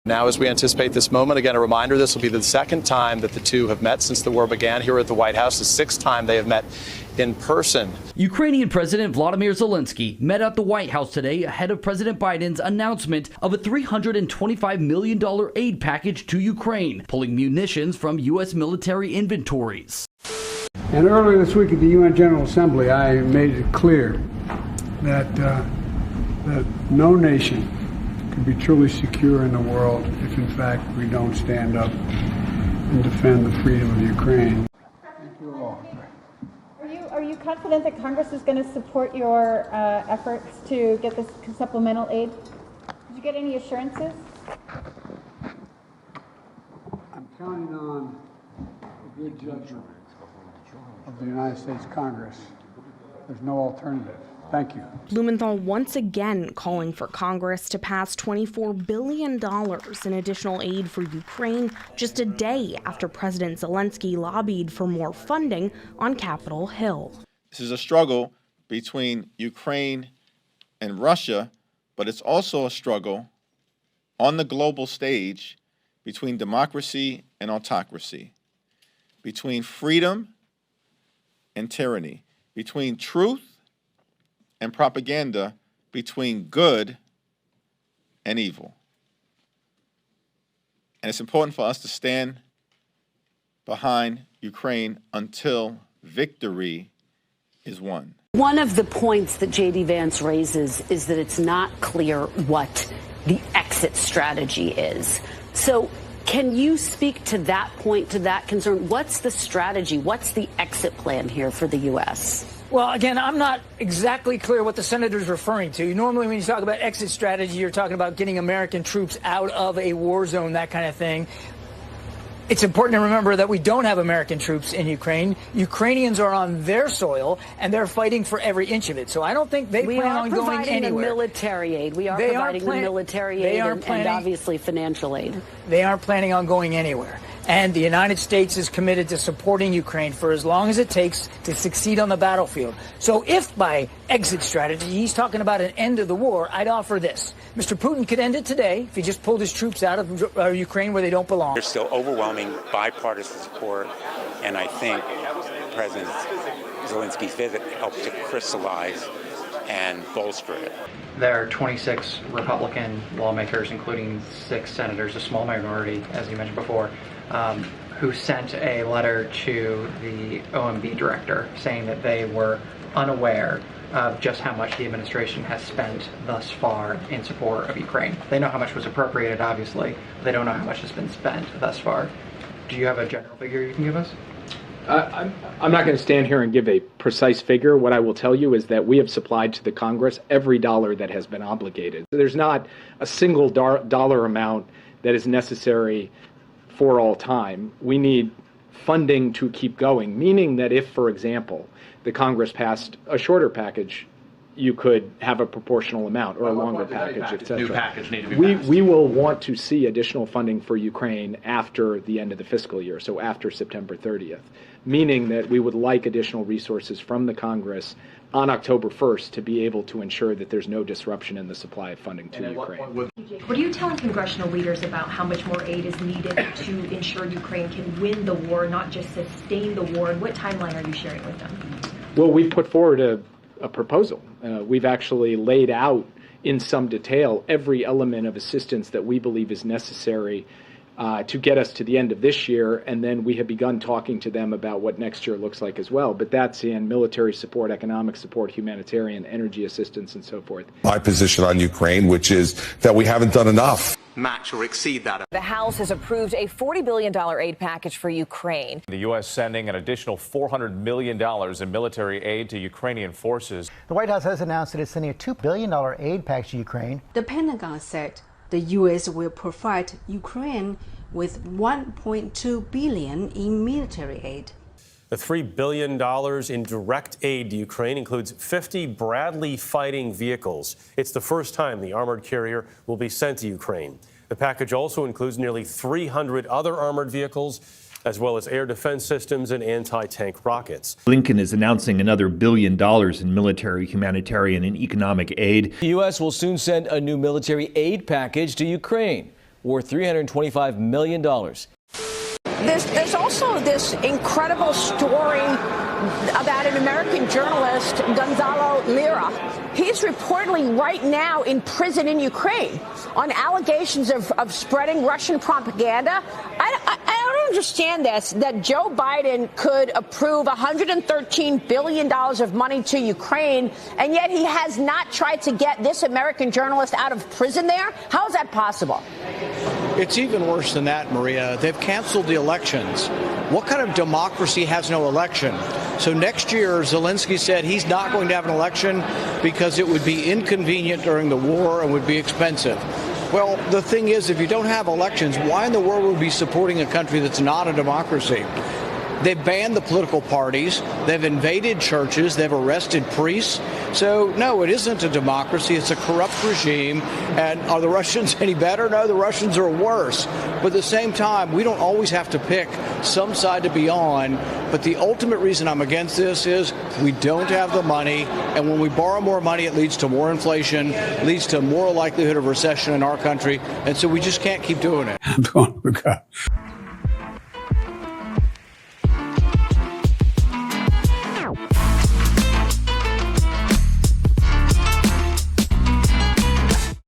Now, as we anticipate this moment, again, a reminder, this will be the second time that the two have met since the war began here at the White House, the sixth time they have met in person. Ukrainian President Volodymyr Zelenskyy met at the White House today ahead of President Biden's announcement of a $325 million aid package to Ukraine, pulling munitions from U.S. military inventories. And earlier this week at the UN General Assembly, I made it clear that no nation can be truly secure in the world if, in fact, we don't stand up and defend the freedom of Ukraine. Thank you all. Are you confident that Congress is going to support your efforts to get this supplemental aid? Did you get any assurances? I'm counting on the good judgment of the United States Congress. There's no alternative. Thank you. Blumenthal once again calling for Congress to pass $24 billion in additional aid for Ukraine just a day after President Zelenskyy lobbied for more funding on Capitol Hill. This is a struggle between Ukraine and Russia, but it's also a struggle on the global stage between democracy and autocracy, between freedom and tyranny, between truth and propaganda, between good and evil. And it's important for us to stand behind Ukraine until victory is won. One of the points that J.D. Vance raises is that it's not clear what the exit strategy is. So can you speak to that point, to that concern? What's the strategy? What's the exit plan here for the U.S.? Well, again, I'm not exactly clear what the senator's referring to. Normally, when you talk about exit strategy, you're talking about getting American troops out of a war zone, that kind of thing. It's important to remember that we don't have American troops in Ukraine. Ukrainians are on their soil, and they're fighting for every inch of it. So I don't think they plan on going anywhere. We are providing the military aid. We are providing the military aid and obviously financial aid. They aren't planning on going anywhere. And the United States is committed to supporting Ukraine for as long as it takes to succeed on the battlefield. So if by exit strategy he's talking about an end of the war, I'd offer this. Mr. Putin could end it today if he just pulled his troops out of Ukraine where they don't belong. There's still overwhelming bipartisan support, and I think President Zelensky's visit helped to crystallize and bolster it. There are 26 Republican lawmakers, including 6 senators, a small minority, as you mentioned before, who sent a letter to the OMB director saying that they were unaware of just how much the administration has spent thus far in support of Ukraine. They know how much was appropriated, obviously, but they don't know how much has been spent thus far. Do you have a general figure you can give us? I'm not going to stand here and give a precise figure. What I will tell you is that we have supplied to the Congress every dollar that has been obligated. There's not a single dollar amount that is necessary for all time. We need funding to keep going, meaning that if, for example, the Congress passed a shorter package, you could have a proportional amount or a longer package, etc. New package need to be passed. We will want to see additional funding for Ukraine after the end of the fiscal year, so after September 30th, meaning that we would like additional resources from the Congress on October 1st to be able to ensure that there's no disruption in the supply of funding to Ukraine. What are you telling congressional leaders about how much more aid is needed to ensure Ukraine can win the war, not just sustain the war, and what timeline are you sharing with them? Well, we've put forward a proposal. We've actually laid out in some detail every element of assistance that we believe is necessary to get us to the end of this year, and then we have begun talking to them about what next year looks like as well. But that's in military support, economic support, humanitarian, energy assistance, and so forth. My position on Ukraine, which is that we haven't done enough. Match or exceed that. The House has approved a $40 billion aid package for Ukraine. The U.S. sending an additional $400 million in military aid to Ukrainian forces. The White House has announced that it's sending a $2 billion aid package to Ukraine. The Pentagon said the U.S. will provide Ukraine with $1.2 billion in military aid. The $3 billion in direct aid to Ukraine includes 50 Bradley fighting vehicles. It's the first time the armored carrier will be sent to Ukraine. The package also includes nearly 300 other armored vehicles, as well as air defense systems and anti-tank rockets. Blinken is announcing another $1 billion in military, humanitarian, and economic aid. The U.S. will soon send a new military aid package to Ukraine. or $325 million. There's also this incredible story about an American journalist, Gonzalo Lira. He's reportedly right now in prison in Ukraine on allegations of spreading Russian propaganda. I don't understand this, that Joe Biden could approve $113 billion of money to Ukraine, and yet he has not tried to get this American journalist out of prison there. How is that possible? It's even worse than that, Maria. They've canceled the elections. What kind of democracy has no election? So next year, Zelensky said he's not going to have an election because it would be inconvenient during the war and would be expensive. Well, the thing is, if you don't have elections, why in the world would we be supporting a country that's not a democracy? They've banned the political parties. They've invaded churches. They've arrested priests. So, no, it isn't a democracy. It's a corrupt regime. And are the Russians any better? No, the Russians are worse. But at the same time, we don't always have to pick some side to be on. But the ultimate reason I'm against this is we don't have the money. And when we borrow more money, it leads to more inflation, leads to more likelihood of recession in our country. And so we just can't keep doing it.